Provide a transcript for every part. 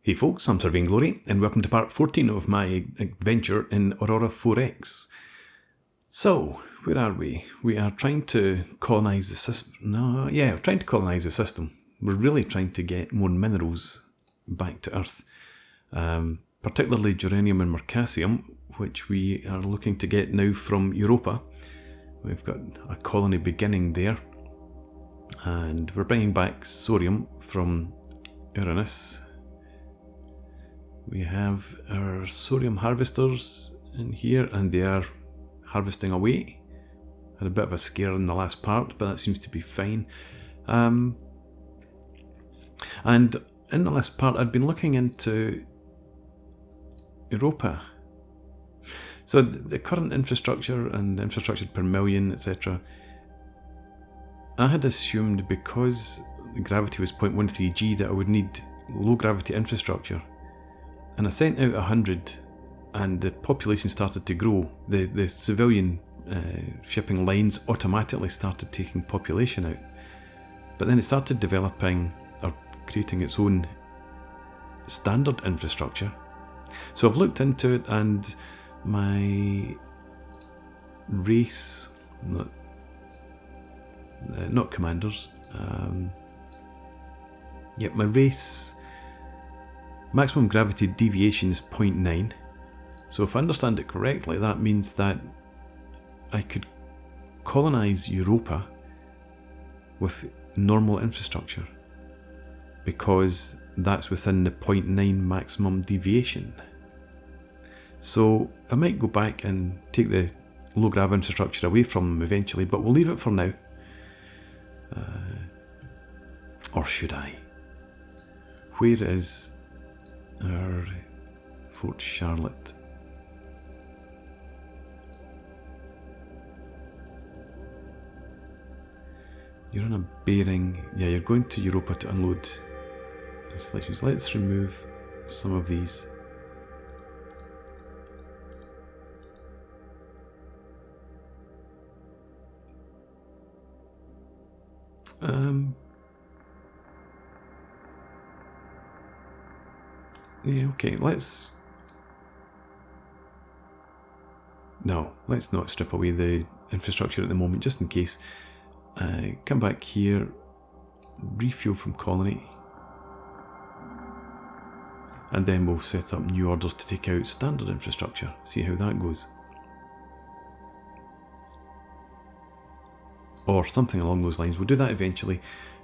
Hey folks, I'm Surveying Glory, and welcome to part 14 of my adventure in Aurora 4X. So, where are we? We are trying to colonise the system. We're trying to colonise the system. We're really trying to get more minerals back to Earth, particularly geranium and mercasium, which we are looking to get now from Europa. We've got a colony beginning there, and we're bringing back sodium from Uranus. We have our sodium harvesters in here, and they are harvesting away. Had a bit of a scare in the last part, but that seems to be fine. And in the last part, I'd been looking into Europa. So the current infrastructure and infrastructure per million, etc. I had assumed because the gravity was 0.13 G that I would need low gravity infrastructure. And I sent out 100, and the population started to grow. The civilian shipping lines automatically started taking population out. But then it started developing or creating its own standard infrastructure. So I've looked into it, and my race, not commanders, my race maximum gravity deviation is 0.9. So if I understand it correctly, that means that I could colonise Europa with normal infrastructure, because that's within the 0.9 maximum deviation. So I might go back and take the low grav infrastructure away from them eventually, but we'll leave it for now. Or should I? Where is our Fort Charlotte? You're on a bearing. Yeah, you're going to Europa to unload installations. Let's remove some of these. Yeah, okay, let's not strip away the infrastructure at the moment, just in case. Come back here, refuel from colony, and then we'll set up new orders to take out standard infrastructure, see how that goes. Or something along those lines. We'll do that eventually.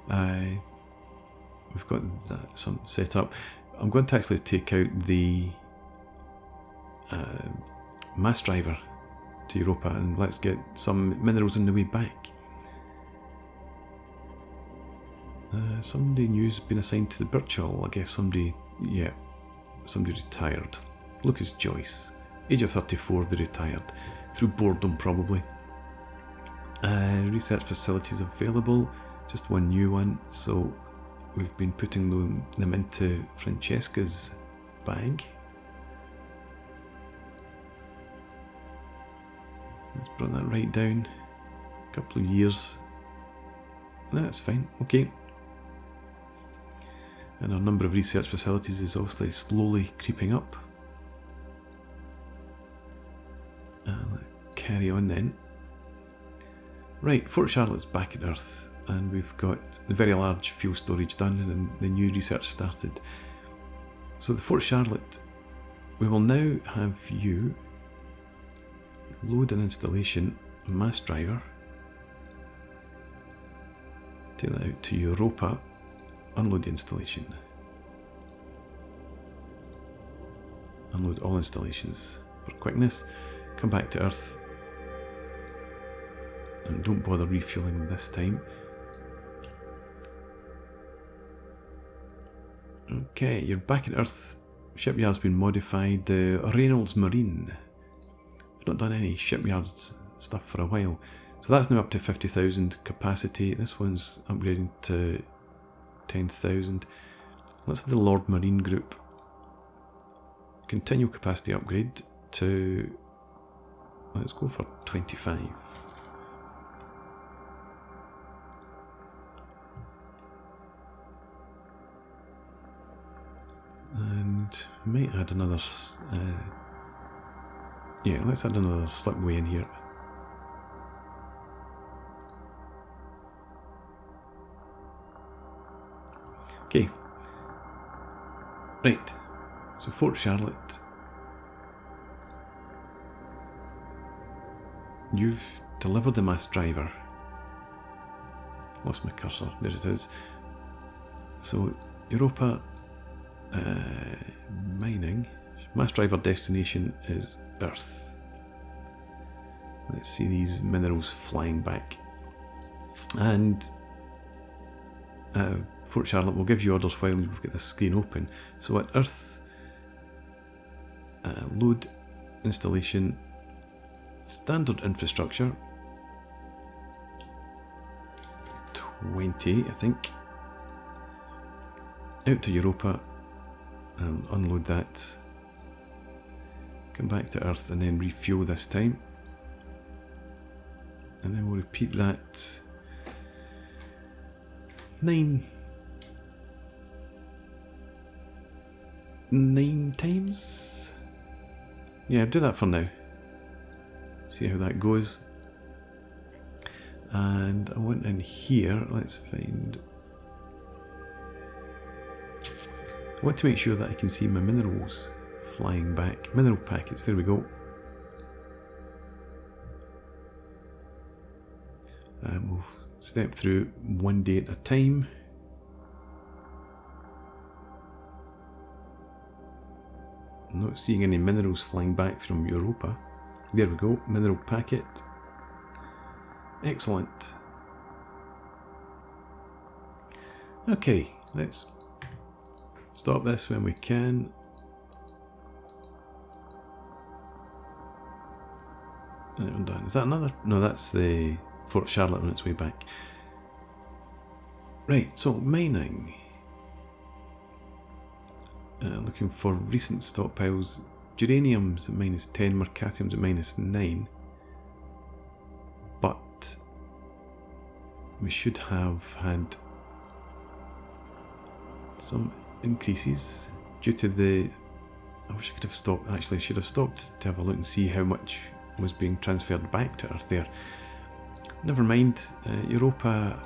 We've got that some set up. I'm going to actually take out the mass driver to Europa, and let's get some minerals on the way back. Somebody new's been assigned to the Birchall. I guess somebody retired. Lucas Joyce, age of 34, they retired. Through boredom, probably. Research facilities available, just one new one, so we've been putting them into Francesca's bag. Let's bring that right down. A couple of years. That's fine, okay. And our number of research facilities is obviously slowly creeping up. Let's carry on then. Right, Fort Charlotte's back at Earth, and we've got the very large fuel storage done, and the new research started. So the Fort Charlotte, we will now have you load an installation, mass driver, take that out to Europa, unload the installation, unload all installations for quickness, come back to Earth, and don't bother refueling this time. Okay, you're back at Earth. Shipyard's been modified. Reynolds Marine. I've not done any shipyards stuff for a while. So that's now up to 50,000 capacity. This one's upgrading to 10,000. Let's have the Lord Marine Group. Continue capacity upgrade to... let's go for 25. And we might add another... yeah, let's add another slipway in here. Okay. Right. So Fort Charlotte. You've delivered the mass driver. Lost my cursor. There it is. So Europa mining. Mass driver destination is Earth. Let's see these minerals flying back. And Fort Charlotte will give you orders while we've got this screen open. So at Earth, load installation, standard infrastructure, 20 I think. Out to Europa, unload that, come back to Earth and then refuel this time. And then we'll repeat that 9 times. Yeah, do that for now. See how that goes. And I want in here, let's find... I want to make sure that I can see my minerals flying back. Mineral packets, there we go. And we'll step through one day at a time. I'm not seeing any minerals flying back from Europa. There we go, mineral packet. Excellent. Okay, let's stop this when we can. And done. Is that another? No, that's the Fort Charlotte on its way back. Right, so mining. Looking for recent stockpiles. Geranium's at -10, mercatium's at -9. But we should have had some increases due to the... I wish I could have stopped, actually I should have stopped to have a look and see how much was being transferred back to Earth there. Never mind, Europa,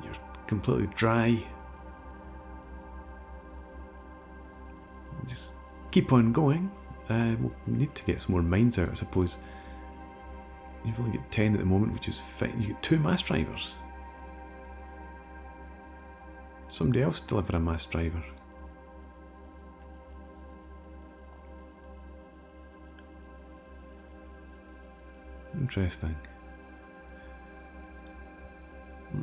you're completely dry. Just keep on going. We'll need to get some more mines out, I suppose. You've only got 10 at the moment, which is fine. You get 2 mass drivers. Somebody else deliver a mass driver. Interesting.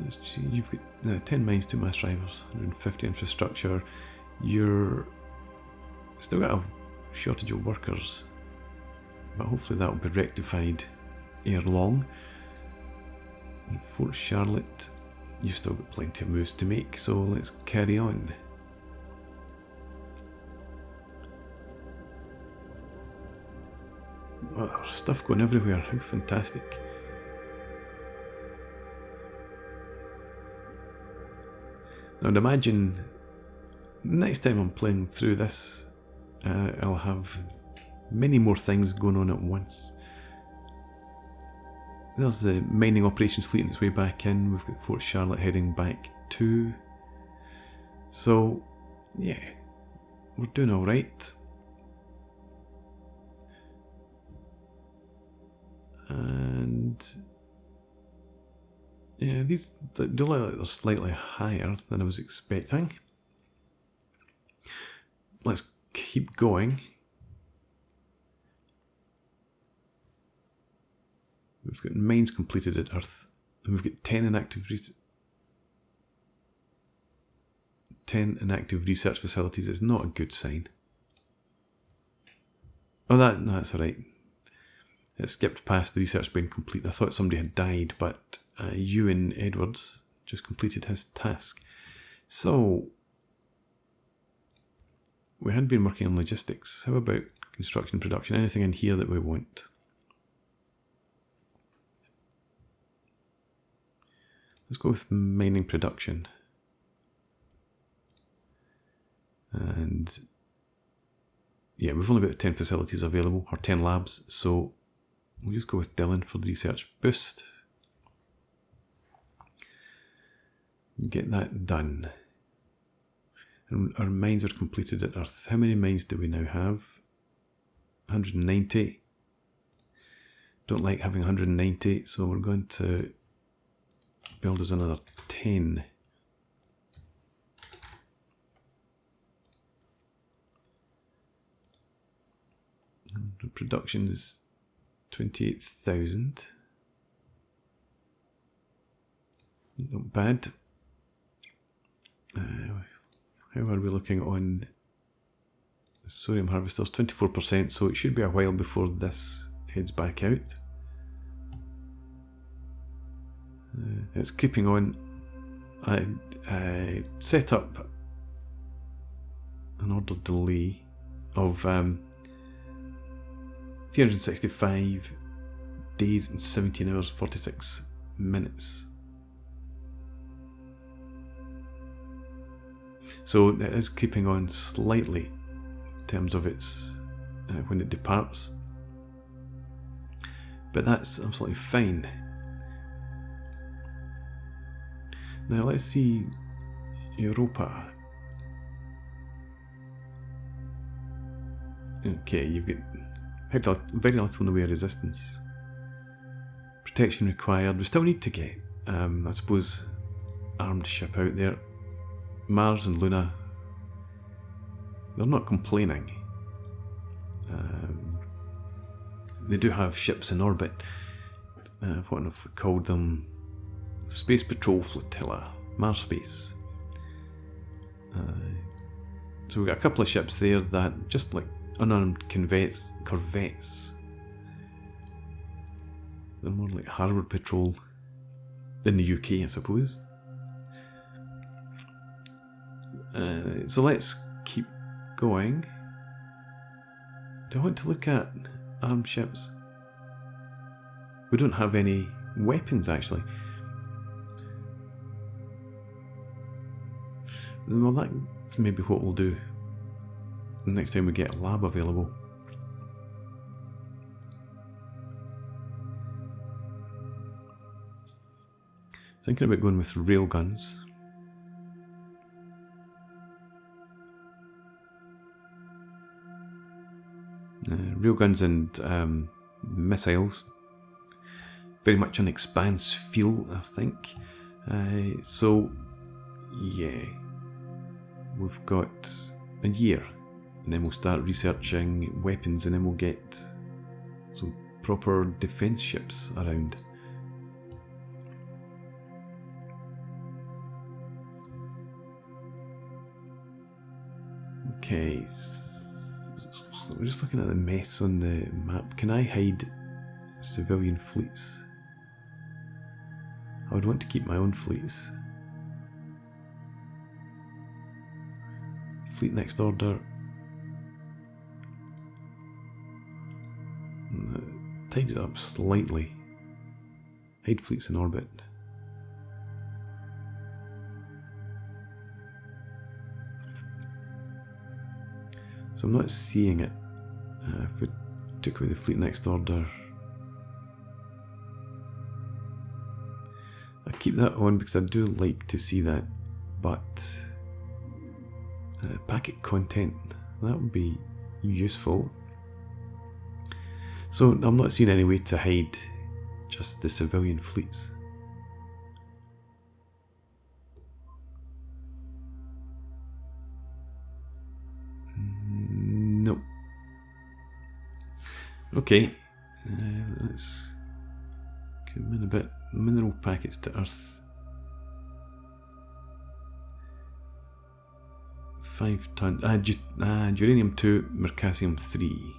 Let's see, you've got 10 mines, 2 mass drivers, 150 infrastructure. You're still got a shortage of workers, but hopefully that will be rectified ere long. And Fort Charlotte, you've still got plenty of moves to make, so let's carry on. Oh, there's stuff going everywhere, how fantastic. Now I'd imagine next time I'm playing through this, I'll have many more things going on at once. There's the mining operations fleet on its way back in. We've got Fort Charlotte heading back too. So, yeah, we're doing alright. And yeah, these do look like they're slightly higher than I was expecting. Let's keep going. We've got mines completed at Earth, and we've got 10 inactive research facilities. It's not a good sign. Oh, no, that's alright. It skipped past the research being complete. I thought somebody had died, but Ewan Edwards just completed his task. So, we had been working on logistics. How about construction, production? Anything in here that we want? Let's go with mining production. And yeah, we've only got 10 facilities available, or 10 labs, so we'll just go with Dylan for the research boost. Get that done. And our mines are completed at Earth. How many mines do we now have? 190. Don't like having 190, so we're going to build us another 10. And the production is 28,000. Not bad. How are we looking on the sodium harvesters? 24%, so it should be a while before this heads back out. It's creeping on. I set up an order delay of 365 days and 17 hours 46 minutes. So it is creeping on slightly in terms of its when it departs, but that's absolutely fine. Now let's see Europa. Okay, you've got very little in the way of resistance. Protection required. We still need to get, I suppose, armed ship out there. Mars and Luna, they're not complaining. They do have ships in orbit. What have we called them? Space Patrol Flotilla, Mars Space. So we've got a couple of ships there that just like unarmed corvettes. They're more like harbour patrol in the UK, I suppose. So let's keep going. Do I want to look at armed ships? We don't have any weapons actually. Well, that's maybe what we'll do the next time we get a lab available. Thinking about going with railguns. Railguns and missiles. Very much an expanse feel, I think. So, yeah. We've got a year. And then we'll start researching weapons, and then we'll get some proper defence ships around. Okay, so we're just looking at the mess on the map. Can I hide civilian fleets? I would want to keep my own fleets. Fleet next order. Tides it up slightly. Hide fleets in orbit. So I'm not seeing it. If we took away the fleet next order, I keep that on because I do like to see that, but packet content, that would be useful. So I'm not seeing any way to hide just the civilian fleets. Nope. Okay, let's come in a bit. Mineral packets to Earth. 5 tons. Uranium 2, Mercasium 3.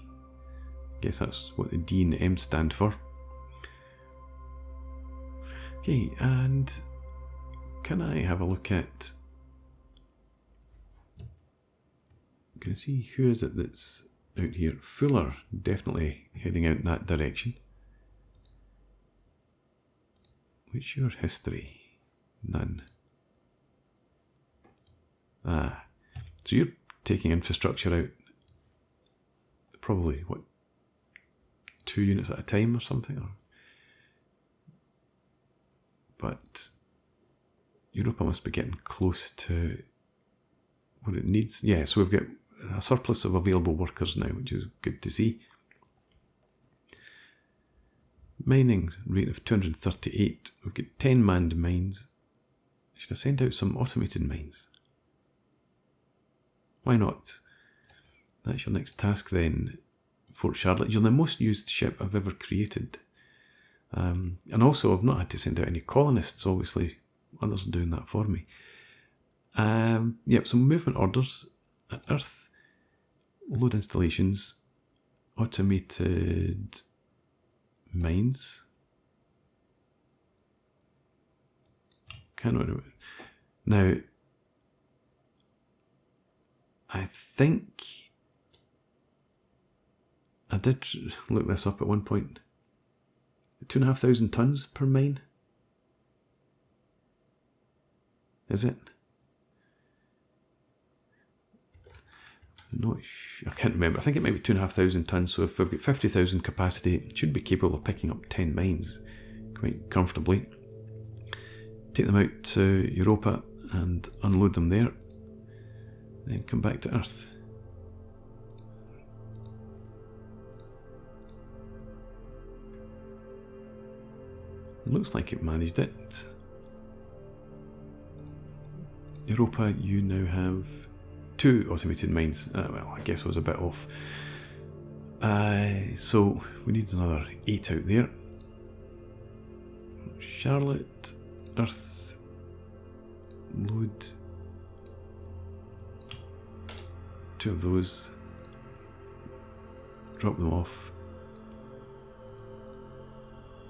Guess that's what the D and M stand for. Okay, and can I have a look at... Can I see who is it that's out here? Fuller, definitely heading out in that direction. What's your history? None. So you're taking infrastructure out. Probably, what, 2 units at a time or something? But Europa must be getting close to what it needs. Yeah, so we've got a surplus of available workers now, which is good to see. Mining rate of 238. We've got 10 manned mines. Should I send out some automated mines? Why not? That's your next task then, Fort Charlotte. You're the most used ship I've ever created. And also, I've not had to send out any colonists, obviously. Others are doing that for me. Yep, some movement orders at Earth. Load installations. Automated mines. Cannot do it. Now, I think I did look this up at one point. 2,500 tons per mine? Is it? No, I can't remember. I think it might be 2,500 tons. So if we've got 50,000 capacity, it should be capable of picking up 10 mines quite comfortably. Take them out to Europa and unload them there. Then come back to Earth. Looks like it managed it. Europa, you now have 2 automated mines. Well, I guess I was a bit off. So we need another 8 out there. Charlotte, Earth, load 2 of those. Drop them off.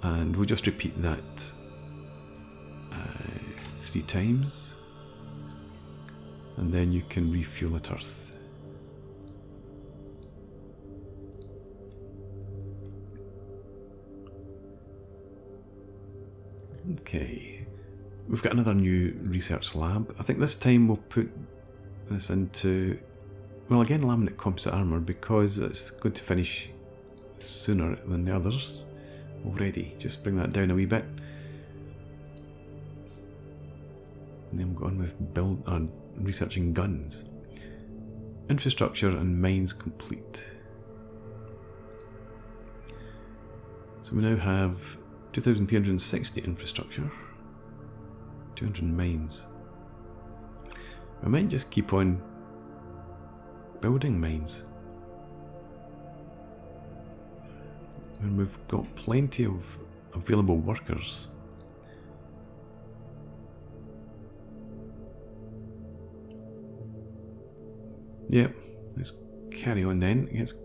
And we'll just repeat that 3 times. And then you can refuel at Earth. Okay. We've got another new research lab. I think this time we'll put this into, well, again, laminate composite armour, because it's going to finish sooner than the others. Already, just bring that down a wee bit. And then we'll go on with researching guns. Infrastructure and mines complete. So we now have 2,360 infrastructure, 200 mines. I might just keep on building mines. And we've got plenty of available workers. Yep, let's carry on then. Against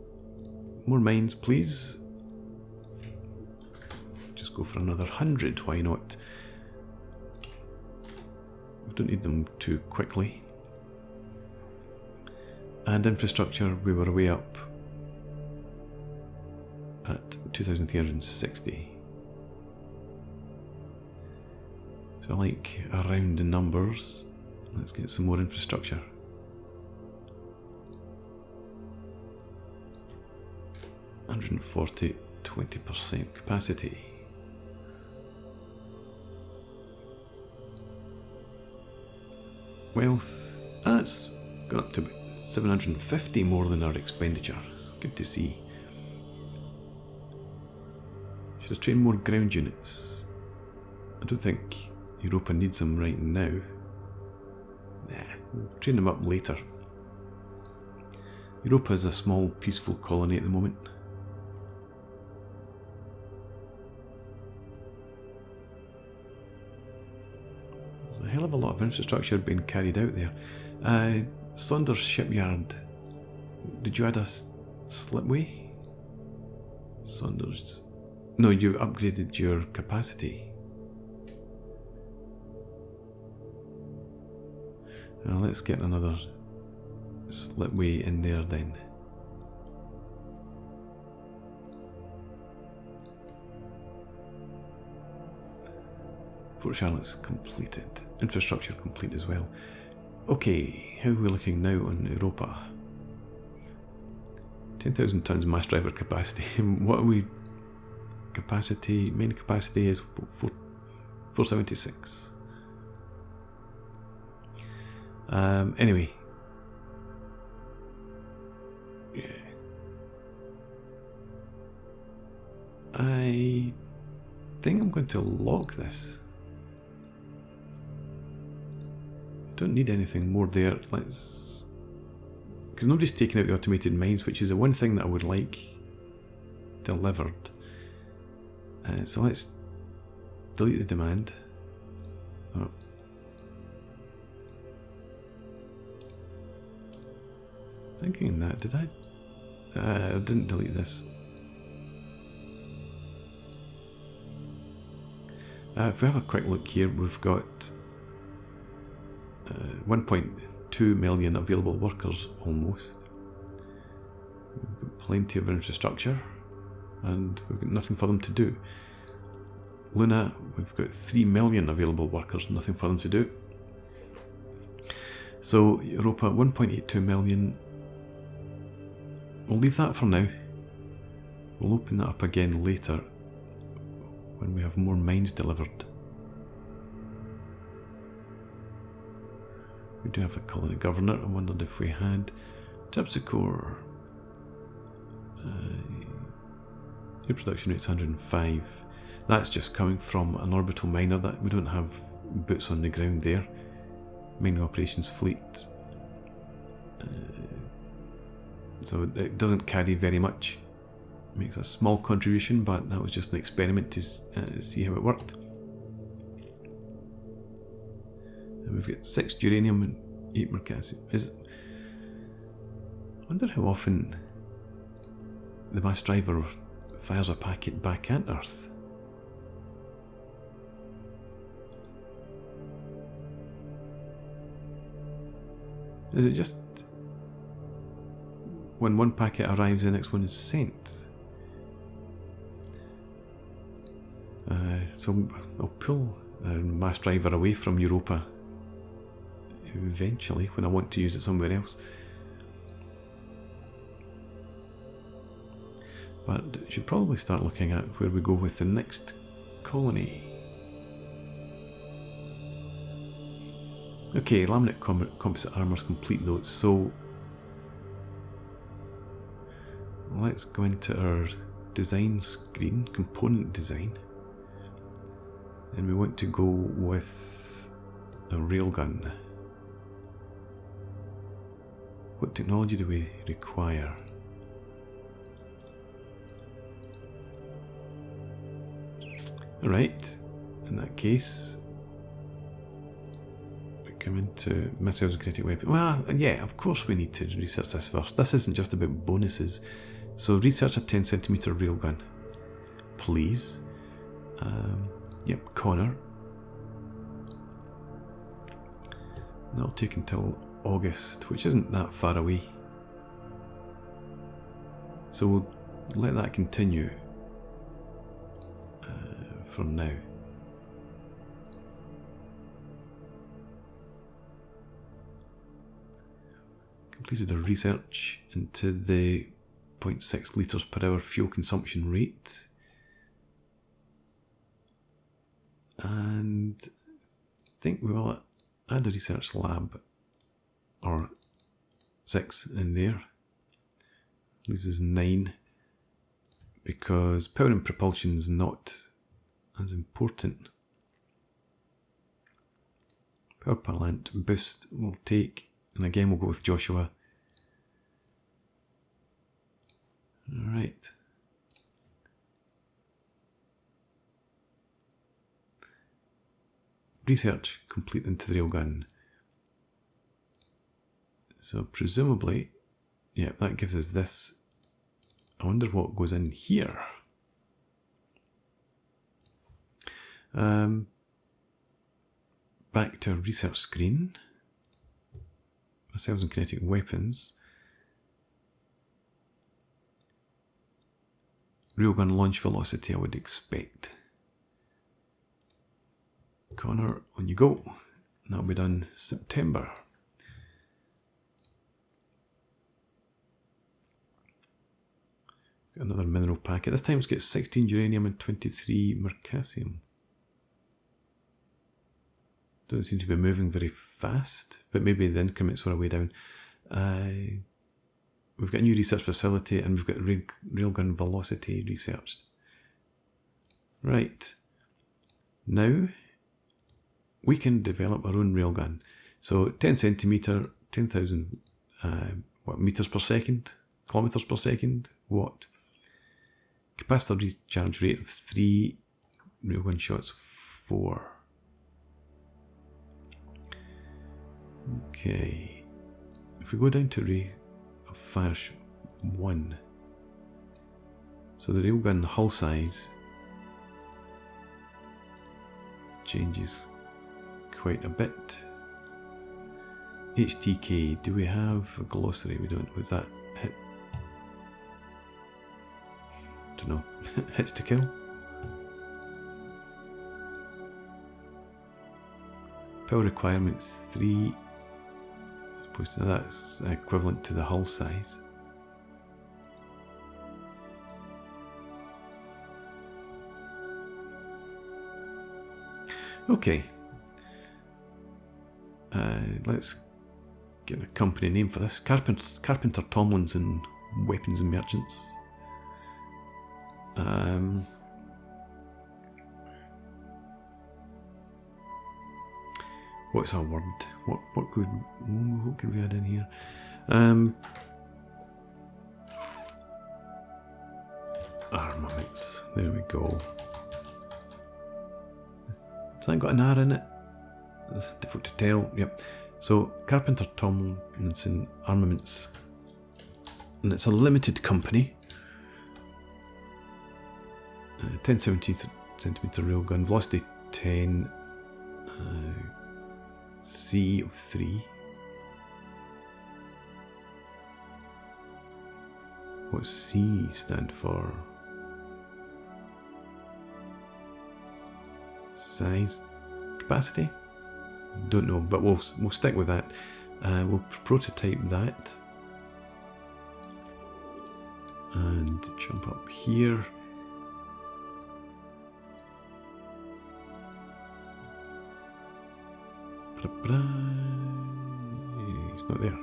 more mines, please. Just go for another 100, why not? We don't need them too quickly. And infrastructure, we were way up at 2,360. So I like around the numbers. Let's get some more infrastructure. $140, 20% capacity. Wealth, that's gone up to about 750 more than our expenditure. Good to see. Should have trained more ground units. I don't think Europa needs them right now. Nah, we'll train them up later. Europa is a small, peaceful colony at the moment. There's a hell of a lot of infrastructure being carried out there. Saunders Shipyard. Did you add a slipway? Saunders. No, you upgraded your capacity. Now let's get another slipway in there then. Fort Charlotte's completed. Infrastructure complete as well. Okay, how are we looking now on Europa? 10,000 tons mass driver capacity. What are we? Capacity, main capacity is 476. Anyway. Yeah. I think I'm going to log this. Don't need anything more there. Let's, because nobody's taken out the automated mines, which is the one thing that I would like delivered. So let's delete the demand. Oh. Thinking that, did I? I didn't delete this. If we have a quick look here, we've got 1.2 million available workers almost. We've got plenty of infrastructure, and we've got nothing for them to do. Luna, we've got 3 million available workers, nothing for them to do. So Europa, 1.82 million. We'll leave that for now. We'll open that up again later when we have more mines delivered. We do have a colony governor. I wondered if we had Terpsichore. Your production rate's 105. That's just coming from an orbital miner. That we don't have boots on the ground there. Mining operations fleet. So it doesn't carry very much. It makes a small contribution, but that was just an experiment to see how it worked. And we've got 6 uranium and 8 mercasium. I wonder how often the mass driver fires a packet back at Earth. Is it just when one packet arrives, the next one is sent? So I'll pull a mass driver away from Europa eventually when I want to use it somewhere else. But I should probably start looking at where we go with the next colony. Okay, laminate composite armour is complete though, so let's go into our design screen, component design, and we want to go with a railgun. What technology do we require? Alright, in that case, we come into missiles and kinetic weapons. Well, yeah, of course we need to research this first. This isn't just about bonuses. So research a 10 centimeter railgun, please. Yep, Connor. That'll take until August, which isn't that far away. So we'll let that continue for now. Completed a research into the 0.6 litres per hour fuel consumption rate. And I think we will add a research lab or 6 in there. Leaves us 9 because power and propulsion is not as important. Power plant boost we'll take, and again we'll go with Joshua. Alright. Research complete into the railgun. So presumably, yeah, that gives us this. I wonder what goes in here. Back to our research screen. Missiles and kinetic weapons. Railgun launch velocity, I would expect. Connor, on you go. That'll be done September. Another mineral packet. This time it's got 16 uranium and 23 mercasium. Doesn't seem to be moving very fast, but maybe the increments were a way down. We've got a new research facility and we've got railgun velocity researched. Right. Now, we can develop our own railgun. So 10 centimetre, 10,000 meters per second, kilometres per second, watt. Capacitor recharge rate of 3, railgun shots 4. Okay. If we go down to rate of fire 1, so the railgun hull size changes quite a bit. HTK, do we have a glossary? We don't. Was that hit? Don't know. Hits to kill? Power requirements 3. As opposed to that's equivalent to the hull size. Okay. Let's get a company name for this. Carpenter Tomlinson Weapons and Merchants. What's our word? What could we add in here? Armaments. There we go. Has that got an R in it? That's difficult to tell. Yep. So Carpenter Tomlinson Armaments, and it's a limited company. 10 centimetre railgun, velocity 10, C of 3. What's C stand for? Size, capacity? Don't know, but we'll stick with that. We'll prototype that and jump up here. It's not there.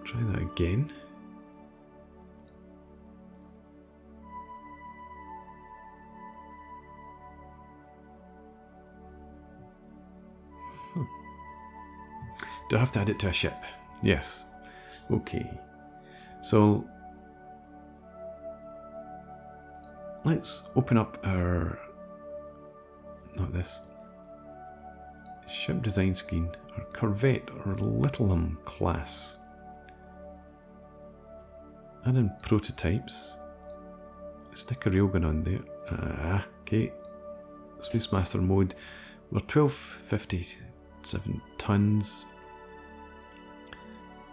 Try that again. Do I have to add it to a ship? Yes. Okay. So let's open up our, not this, ship design screen, our Corvette or Littleham class. And in prototypes, stick a railgun on there. Okay. Space Master mode. We're 1257 tons.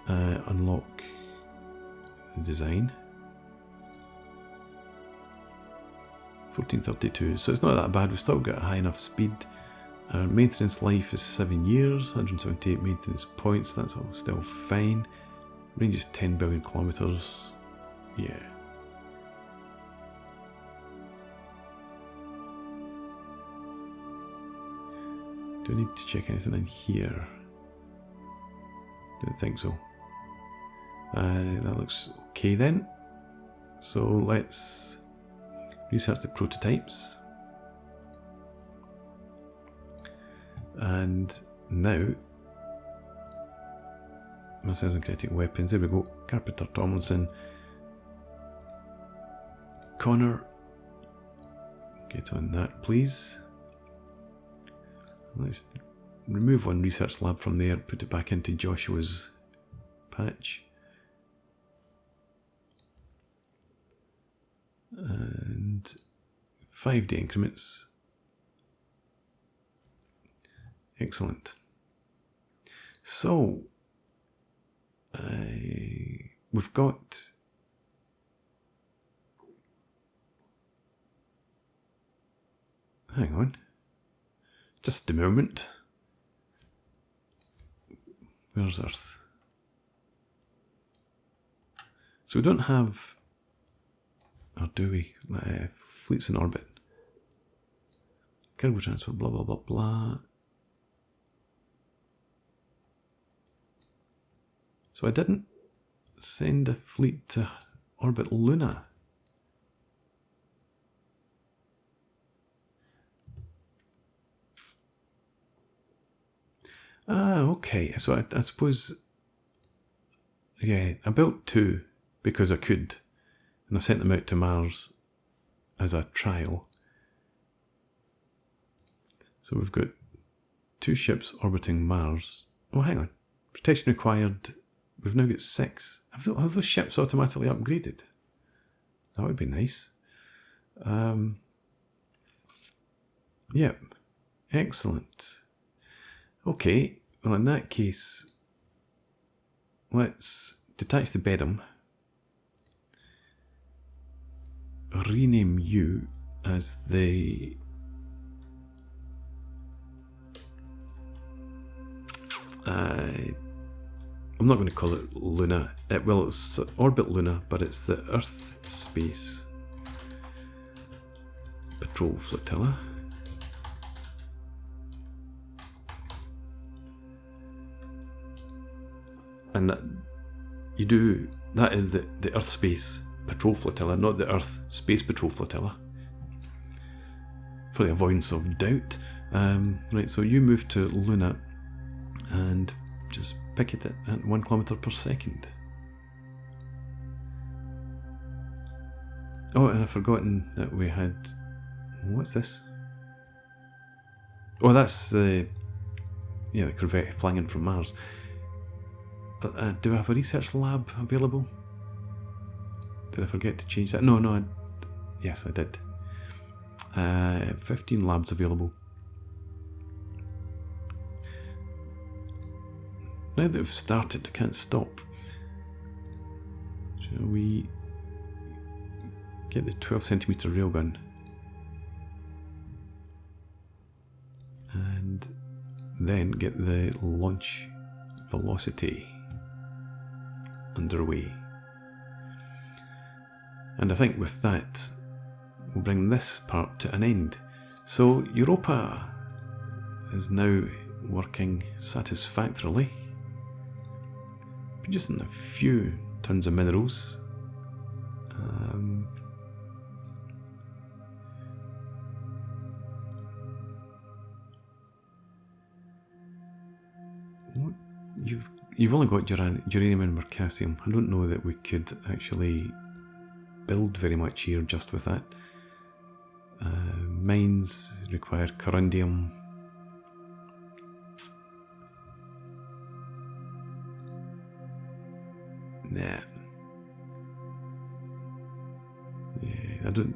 Unlock design. 1432. So it's not that bad. We've still got a high enough speed. Our maintenance life is 7 years, 178 maintenance points, that's all still fine. Range is 10 billion kilometres. Yeah. Do I need to check anything in here? Don't think so. That looks okay then. So let's research the prototypes. And now, missiles and kinetic weapons. There we go. Carpenter Tomlinson. Connor, get on that, please. Let's remove one research lab from there, put it back into Joshua's patch. And 5-day increments. Excellent. So, we've got hang on, just a moment. Where's Earth? So we don't have Or do we? Fleets in orbit. Cargo transport, blah, blah, blah, blah. So I didn't send a fleet to orbit Luna. Ah, okay. So I suppose, yeah, I built 2 because I could, and I sent them out to Mars as a trial. So we've got 2 ships orbiting Mars. Oh, hang on. Protection required. We've now got 6. Have those ships automatically upgraded? That would be nice. Yep. Excellent. Okay. Well, in that case, let's detach the bedum. Rename you as the... I'm not going to call it Luna. Well, it's Orbit Luna, but it's the Earth Space Patrol Flotilla. And that is the Earth Space Patrol Flotilla, not the Earth Space Patrol Flotilla. For the avoidance of doubt. Right, so you move to Luna and just pick it at 1 kilometre per second. Oh, and I've forgotten that we had... What's this? Oh, that's the corvette flying in from Mars. Do I have a research lab available? Did I forget to change that? No, yes, I did. 15 labs available. Now that we've started, I can't stop. Shall we get the 12cm railgun? And then get the launch velocity underway. And I think with that, we'll bring this part to an end. So Europa is now working satisfactorily, producing a few tons of minerals. You've only got uranium and mercasium. I don't know that we could actually build very much here just with that. Mines require corundium. Nah. Yeah, I don't...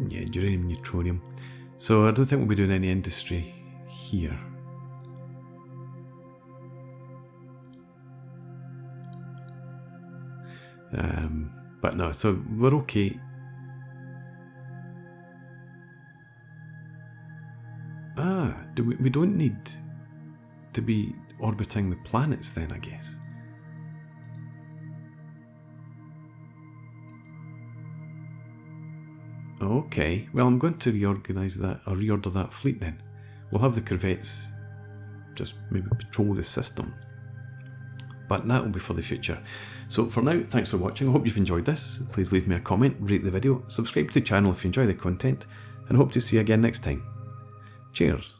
Yeah, uranium, neutronium. So I don't think we'll be doing any industry here. But no, so we're okay. We don't need to be orbiting the planets then, I guess. Okay, well I'm going to reorganise that, or reorder that fleet then. We'll have the corvettes just maybe patrol the system. But that will be for the future. So for now, thanks for watching. I hope you've enjoyed this. Please leave me a comment, rate the video, subscribe to the channel if you enjoy the content, and hope to see you again next time. Cheers.